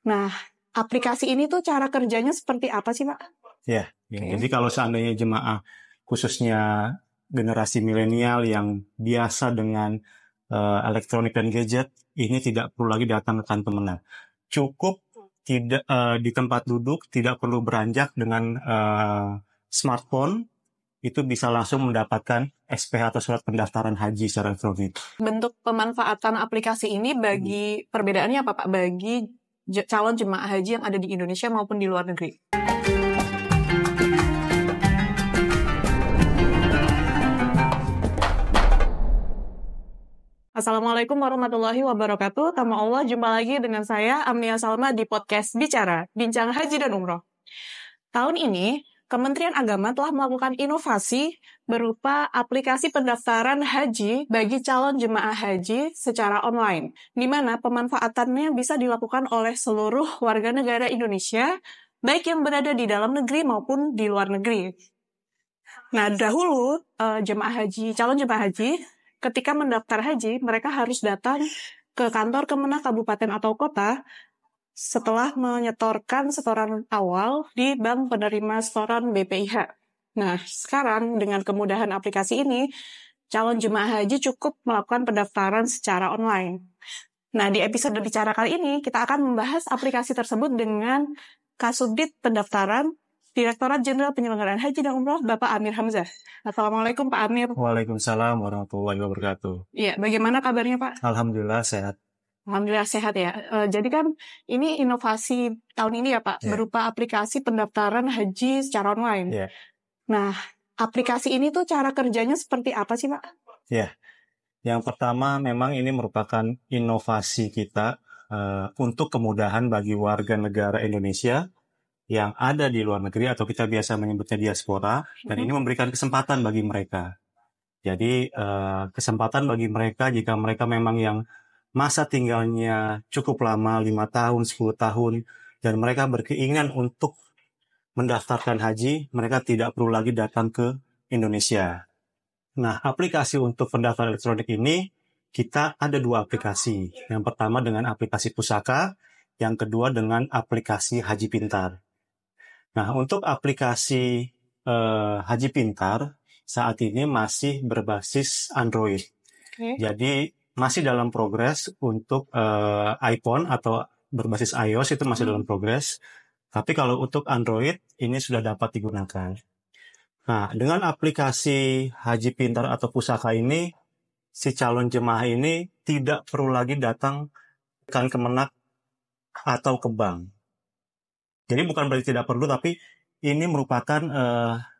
Nah, aplikasi ini tuh cara kerjanya seperti apa sih, Pak? Ya, jadi kalau seandainya jemaah khususnya generasi milenial yang biasa dengan elektronik dan gadget, ini tidak perlu lagi datang ke kantor menang. Cukup tidak di tempat duduk, tidak perlu beranjak dengan smartphone, itu bisa langsung mendapatkan SPH atau surat pendaftaran haji secara elektronik. Bentuk pemanfaatan aplikasi ini bagi perbedaannya apa, Pak? Bagi calon jemaah haji yang ada di Indonesia maupun di luar negeri. Assalamualaikum warahmatullahi wabarakatuh. Nama Allah, jumpa lagi dengan saya, Amnia Salma, di podcast Bicara, Bincang Haji dan Umroh. Tahun ini, Kementerian Agama telah melakukan inovasi berupa aplikasi pendaftaran haji bagi calon jemaah haji secara online, di mana pemanfaatannya bisa dilakukan oleh seluruh warga negara Indonesia, baik yang berada di dalam negeri maupun di luar negeri. Nah, dahulu calon jemaah haji, ketika mendaftar haji, mereka harus datang ke kantor Kemenang kabupaten atau kota setelah menyetorkan setoran awal di bank penerima setoran BPIH. Nah, sekarang dengan kemudahan aplikasi ini, calon jemaah haji cukup melakukan pendaftaran secara online. Nah, di episode Bicara kali ini, kita akan membahas aplikasi tersebut dengan Kasubdit Pendaftaran Direktorat Jenderal Penyelenggaraan Haji dan Umroh, Bapak Amir Hamzah. Assalamualaikum, Pak Amir. Waalaikumsalam warahmatullahi wabarakatuh. Iya, bagaimana kabarnya, Pak? Alhamdulillah sehat. Alhamdulillah sehat ya. Jadi kan ini inovasi tahun ini ya, Pak, berupa aplikasi pendaftaran haji secara online. Nah, aplikasi ini tuh cara kerjanya seperti apa sih, Pak? Yang pertama memang ini merupakan inovasi kita untuk kemudahan bagi warga negara Indonesia yang ada di luar negeri atau kita biasa menyebutnya diaspora, dan ini memberikan kesempatan bagi mereka. Jadi kesempatan bagi mereka jika mereka memang yang masa tinggalnya cukup lama, 5 tahun, 10 tahun, dan mereka berkeinginan untuk mendaftarkan haji, mereka tidak perlu lagi datang ke Indonesia. Nah, aplikasi untuk pendaftaran elektronik ini, kita ada 2 aplikasi. Yang pertama dengan aplikasi Pusaka, yang kedua dengan aplikasi Haji Pintar. Nah, untuk aplikasi Haji Pintar, saat ini masih berbasis Android. Jadi, masih dalam progres untuk iPhone atau berbasis iOS itu masih dalam progres. Tapi kalau untuk Android, ini sudah dapat digunakan. Nah, dengan aplikasi Haji Pintar atau Pusaka ini, si calon jemaah ini tidak perlu lagi datang ke Kemenak atau ke bank. Jadi bukan berarti tidak perlu, tapi ini merupakan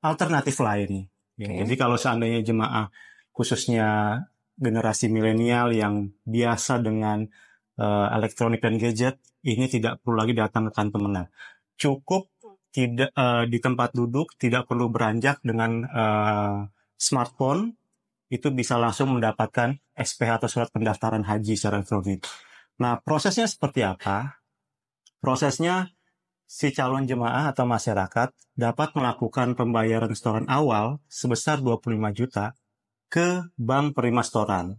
alternatif lain. Jadi kalau seandainya jemaah khususnya generasi milenial yang biasa dengan elektronik dan gadget, ini tidak perlu lagi datang ke kantor Kemenang. Cukup tidak di tempat duduk, tidak perlu beranjak dengan smartphone, itu bisa langsung mendapatkan SPH atau surat pendaftaran haji secara elektronik. Nah, prosesnya seperti apa? Prosesnya, si calon jemaah atau masyarakat dapat melakukan pembayaran setoran awal sebesar 25 juta ke bank penerima setoran.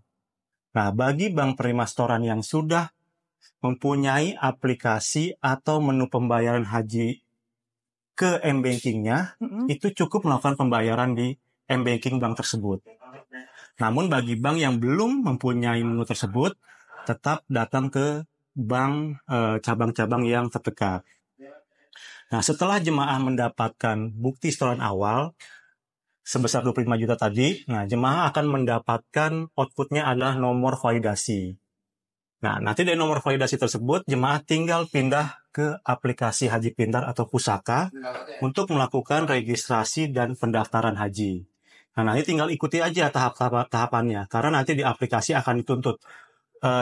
Nah, bagi bank penerima setoran yang sudah mempunyai aplikasi atau menu pembayaran haji ke M-Banking-nya, itu cukup melakukan pembayaran di M-Banking bank tersebut. Namun bagi bank yang belum mempunyai menu tersebut, tetap datang ke bank cabang-cabang yang terdekat. Nah, setelah jemaah mendapatkan bukti setoran awal sebesar 25 juta tadi, nah jemaah akan mendapatkan outputnya adalah nomor validasi. Nah, nanti dari nomor validasi tersebut, jemaah tinggal pindah ke aplikasi Haji Pintar atau Pusaka untuk melakukan registrasi dan pendaftaran haji. Nah, nanti tinggal ikuti aja tahapannya, karena nanti di aplikasi akan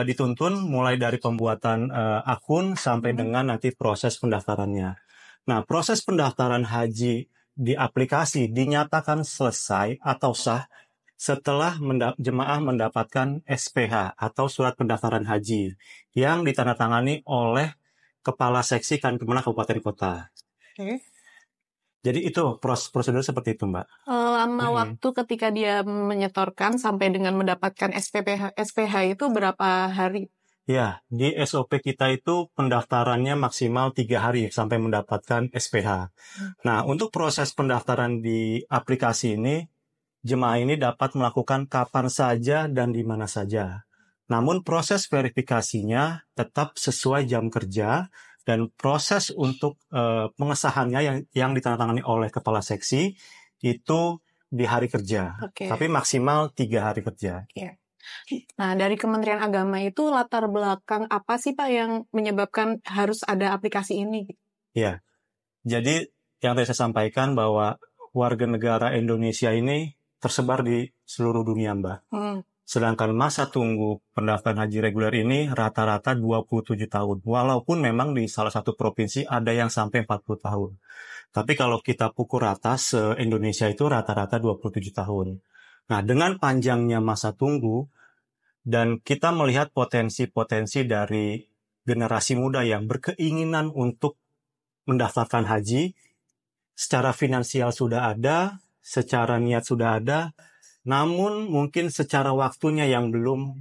dituntun mulai dari pembuatan akun sampai dengan nanti proses pendaftarannya. Nah, proses pendaftaran haji di aplikasi dinyatakan selesai atau sah setelah jemaah mendapatkan SPH atau surat pendaftaran haji yang ditandatangani oleh Kepala Seksi Kemenang Kabupaten Kota. Jadi itu prosedur seperti itu, Mbak. Lama waktu ketika dia menyetorkan sampai dengan mendapatkan SPH itu berapa hari? Ya, di SOP kita itu pendaftarannya maksimal 3 hari sampai mendapatkan SPH. Nah, untuk proses pendaftaran di aplikasi ini, jemaah ini dapat melakukan kapan saja dan di mana saja. Namun proses verifikasinya tetap sesuai jam kerja dan proses untuk pengesahannya yang ditandatangani oleh kepala seksi itu di hari kerja. Oke. Tapi maksimal 3 hari kerja. Iya. Nah, dari Kementerian Agama itu latar belakang apa sih Pak yang menyebabkan harus ada aplikasi ini? Ya, jadi yang tadi saya sampaikan bahwa warga negara Indonesia ini tersebar di seluruh dunia, Mbak. Sedangkan masa tunggu pendaftaran haji reguler ini rata-rata 27 tahun. Walaupun memang di salah satu provinsi ada yang sampai 40 tahun. Tapi kalau kita pukul rata se-Indonesia itu rata-rata 27 tahun. Nah, dengan panjangnya masa tunggu dan kita melihat potensi-potensi dari generasi muda yang berkeinginan untuk mendaftarkan haji, secara finansial sudah ada, secara niat sudah ada, namun mungkin secara waktunya yang belum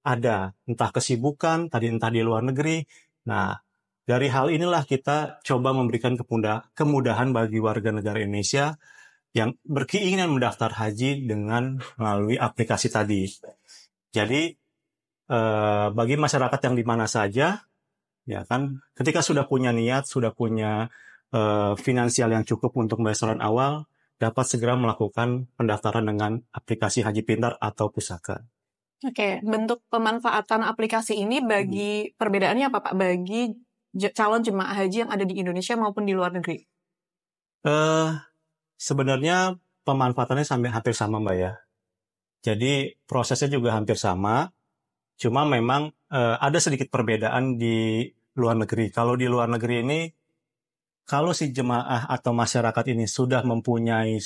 ada, entah kesibukan, entah di luar negeri. Nah, dari hal inilah kita coba memberikan kemudahan bagi warga negara Indonesia yang berkeinginan mendaftar haji dengan melalui aplikasi tadi. Jadi, bagi masyarakat yang di mana saja, ya kan, ketika sudah punya niat, sudah punya finansial yang cukup untuk pembayaran awal, dapat segera melakukan pendaftaran dengan aplikasi Haji Pintar atau Pusaka. Oke, bentuk pemanfaatan aplikasi ini bagi perbedaannya apa Pak? Bagi calon jemaah haji yang ada di Indonesia maupun di luar negeri? Sebenarnya pemanfaatannya hampir sama, Mbak ya. Jadi prosesnya juga hampir sama, cuma memang ada sedikit perbedaan di luar negeri. Kalau di luar negeri ini, kalau si jemaah atau masyarakat ini sudah mempunyai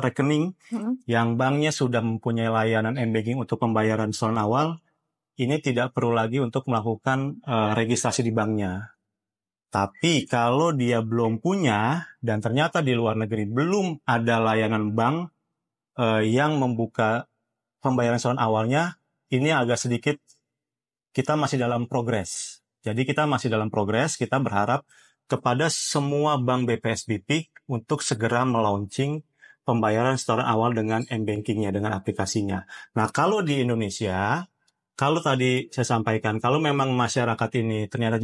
rekening yang banknya sudah mempunyai layanan m-banking untuk pembayaran setoran awal, ini tidak perlu lagi untuk melakukan registrasi di banknya. Tapi kalau dia belum punya dan ternyata di luar negeri belum ada layanan bank yang membuka pembayaran setoran awalnya, ini agak sedikit kita masih dalam progres. Jadi kita masih dalam progres, kita berharap kepada semua bank BPSBP untuk segera melaunching pembayaran setoran awal dengan m-bankingnya, dengan aplikasinya. Nah, kalau di Indonesia, kalau tadi saya sampaikan, kalau memang masyarakat ini ternyata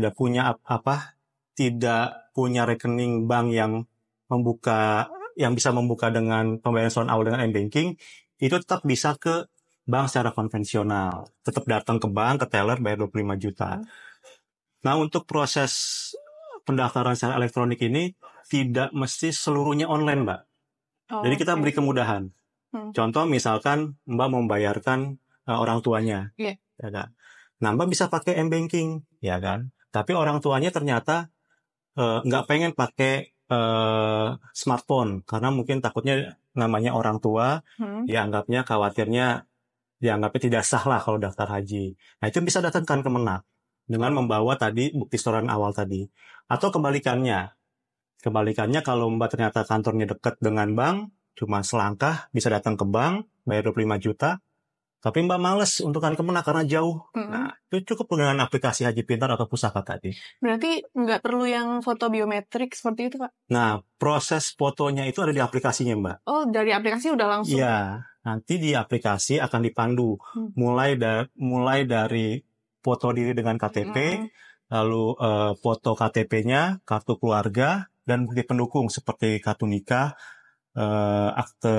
tidak punya rekening bank yang bisa membuka dengan pembayaran setoran awal dengan m-banking, itu tetap bisa ke bank secara konvensional. Tetap datang ke bank, ke teller, bayar 25 juta. Nah, untuk proses pendaftaran secara elektronik ini tidak mesti seluruhnya online, Mbak. Jadi kita beri kemudahan. Contoh misalkan Mbak membayarkan orang tuanya, ya kan? Nah, Mbak bisa pakai m-banking, ya kan? Tapi orang tuanya ternyata nggak pengen pakai smartphone karena mungkin takutnya namanya orang tua, khawatirnya dianggapnya tidak sah lah kalau daftar haji. Nah, itu bisa datangkan ke Kemenak dengan membawa tadi bukti setoran awal tadi. Atau kebalikannya kalau Mbak ternyata kantornya dekat dengan bank, cuma selangkah, bisa datang ke bank, bayar 25 juta, tapi Mbak males untuk ke Kemenak karena jauh. Nah, itu cukup dengan aplikasi Haji Pintar atau Pusaka tadi. Berarti nggak perlu yang foto biometrik seperti itu, Pak? Nah, proses fotonya itu ada di aplikasinya, Mbak. Oh, dari aplikasi udah langsung? Iya, nanti di aplikasi akan dipandu. Mulai dari foto diri dengan KTP, lalu foto KTP-nya, kartu keluarga, dan bukti pendukung seperti kartu nikah, akte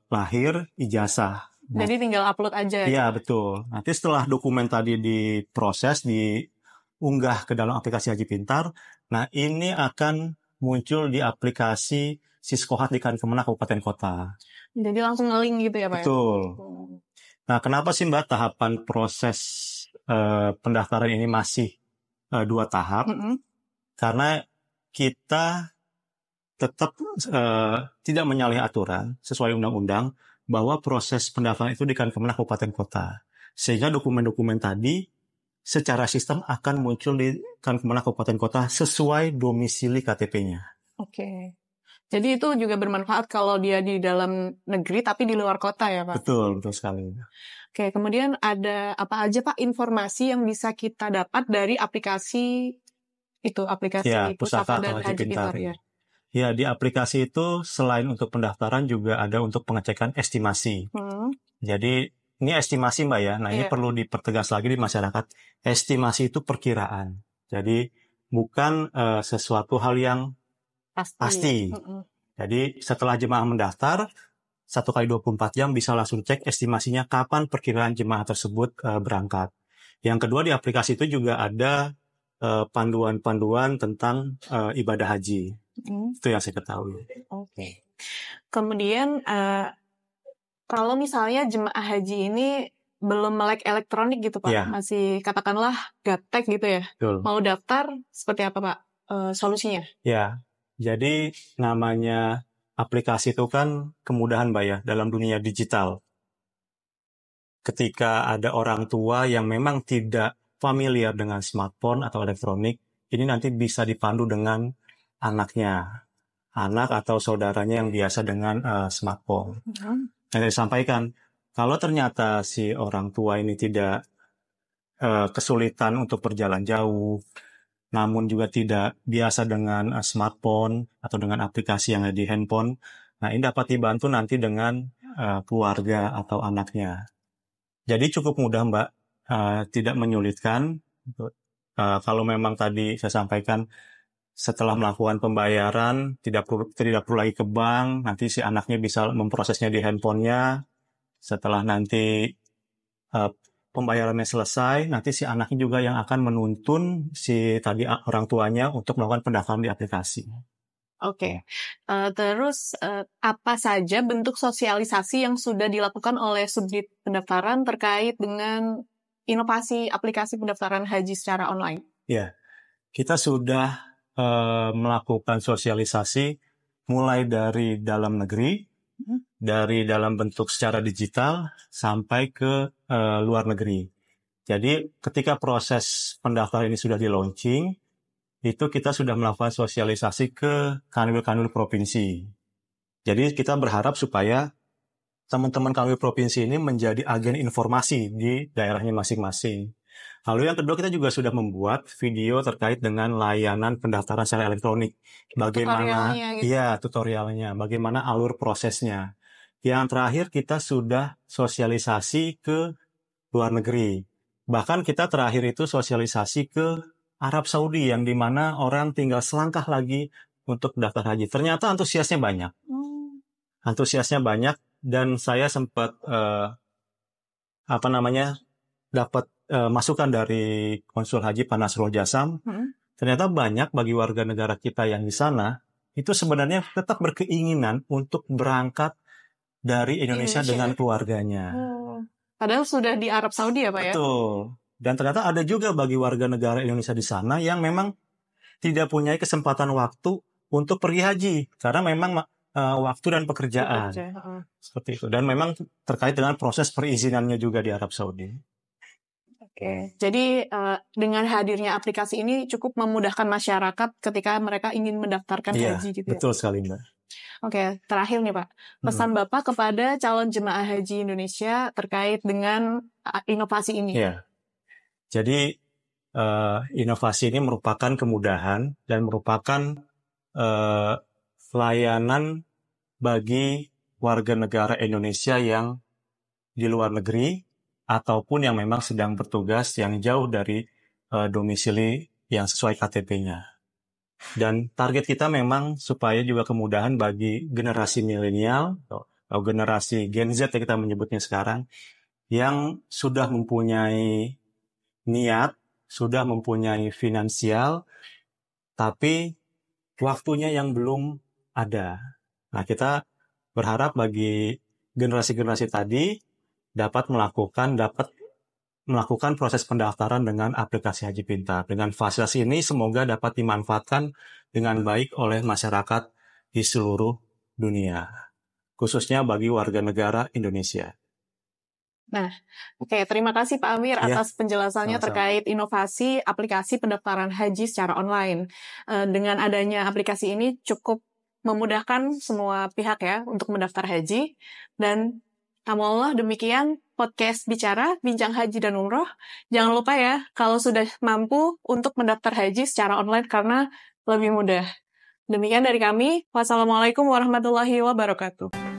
lahir, ijazah. Jadi tinggal upload aja ya? Iya, betul. Nanti setelah dokumen tadi diproses, diunggah ke dalam aplikasi Haji Pintar, nah ini akan muncul di aplikasi Siskohat di Kemenak Kabupaten Kota. Jadi langsung nge-link gitu ya, Pak? Betul. Nah, kenapa sih Mbak tahapan proses pendaftaran ini masih 2 tahap? Karena kita tetap tidak menyalahi aturan sesuai undang-undang bahwa proses pendaftaran itu di Kemenak Kabupaten Kota. Sehingga dokumen-dokumen tadi secara sistem akan muncul di Kemenak Kabupaten Kota sesuai domisili KTP-nya. Oke. Jadi itu juga bermanfaat kalau dia di dalam negeri tapi di luar kota ya Pak? Betul sekali. Oke, kemudian ada apa aja Pak informasi yang bisa kita dapat dari aplikasi Ya, Pusaka Pusaka dan Haji Haji Pintar. Pintar ya? Ya, di aplikasi itu selain untuk pendaftaran juga ada untuk pengecekan estimasi. Jadi ini estimasi Mbak ya. Nah ini Iya. perlu dipertegas lagi di masyarakat. Estimasi itu perkiraan. Jadi bukan sesuatu hal yang pasti. Jadi setelah jemaah mendaftar, 1 kali 24 jam bisa langsung cek estimasinya kapan perkiraan jemaah tersebut berangkat. Yang kedua di aplikasi itu juga ada panduan-panduan tentang ibadah haji. Itu yang saya ketahui. Oke. Kemudian kalau misalnya jemaah haji ini belum melek elektronik gitu Pak, Ya. masih katakanlah gaptek gitu ya, Betul. mau daftar seperti apa Pak solusinya? Ya, jadi namanya aplikasi itu kan kemudahan Mbak ya dalam dunia digital. Ketika ada orang tua yang memang tidak familiar dengan smartphone atau elektronik, ini nanti bisa dipandu dengan anaknya, anak atau saudaranya yang biasa dengan smartphone. Yang disampaikan, kalau ternyata si orang tua ini tidak kesulitan untuk berjalan jauh, namun juga tidak biasa dengan smartphone atau dengan aplikasi yang ada di handphone, nah ini dapat dibantu nanti dengan keluarga atau anaknya. Jadi cukup mudah Mbak, tidak menyulitkan. Kalau memang tadi saya sampaikan setelah melakukan pembayaran tidak perlu lagi ke bank, nanti si anaknya bisa memprosesnya di handphonenya. Setelah nanti pembayarannya selesai, nanti si anaknya juga yang akan menuntun si tadi orang tuanya untuk melakukan pendaftaran di aplikasi. Oke. Terus apa saja bentuk sosialisasi yang sudah dilakukan oleh Subdit Pendaftaran terkait dengan inovasi aplikasi pendaftaran haji secara online? Ya, kita sudah melakukan sosialisasi mulai dari dalam negeri, dari dalam bentuk secara digital sampai ke luar negeri. Jadi ketika proses pendaftaran ini sudah di-launching, itu kita sudah melakukan sosialisasi ke kanwil-kanwil provinsi. Jadi kita berharap supaya teman-teman kanwil provinsi ini menjadi agen informasi di daerahnya masing-masing. Lalu yang kedua, kita juga sudah membuat video terkait dengan layanan pendaftaran secara elektronik. Bagaimana tutorialnya, bagaimana alur prosesnya. Yang terakhir, kita sudah sosialisasi ke luar negeri. Bahkan kita terakhir itu sosialisasi ke Arab Saudi, yang dimana orang tinggal selangkah lagi untuk daftar haji. Ternyata antusiasnya banyak. Dan saya sempat dapat masukan dari Konsul Haji Pak Nasrul Jasam. Ternyata banyak bagi warga negara kita yang di sana itu sebenarnya tetap berkeinginan untuk berangkat dari Indonesia dengan keluarganya. Padahal sudah di Arab Saudi ya Pak ya? Betul. Dan ternyata ada juga bagi warga negara Indonesia di sana yang memang tidak punya kesempatan waktu untuk pergi haji karena memang waktu dan pekerjaan. Seperti itu. Dan memang terkait dengan proses perizinannya juga di Arab Saudi. Oke. Jadi dengan hadirnya aplikasi ini cukup memudahkan masyarakat ketika mereka ingin mendaftarkan haji gitu ya? Betul sekali Mbak. Oke, terakhir nih Pak. Pesan Bapak kepada calon jemaah haji Indonesia terkait dengan inovasi ini. Iya. Jadi inovasi ini merupakan kemudahan dan merupakan layanan bagi warga negara Indonesia yang di luar negeri ataupun yang memang sedang bertugas yang jauh dari domisili yang sesuai KTP-nya. Dan target kita memang supaya juga kemudahan bagi generasi milenial atau generasi Gen Z yang kita menyebutnya sekarang yang sudah mempunyai niat, sudah mempunyai finansial, tapi waktunya yang belum ada. Nah, kita berharap bagi generasi-generasi tadi dapat melakukan proses pendaftaran dengan aplikasi Haji Pintar. Dengan fasilitas ini semoga dapat dimanfaatkan dengan baik oleh masyarakat di seluruh dunia, khususnya bagi warga negara Indonesia. Nah, oke, terima kasih Pak Amir atas penjelasannya terkait inovasi aplikasi pendaftaran haji secara online. Dengan adanya aplikasi ini cukup memudahkan semua pihak ya untuk mendaftar haji. Dan Allah demikian podcast Bicara, Bincang Haji dan Umroh. Jangan lupa ya, kalau sudah mampu untuk mendaftar haji secara online karena lebih mudah. Demikian dari kami. Wassalamualaikum warahmatullahi wabarakatuh.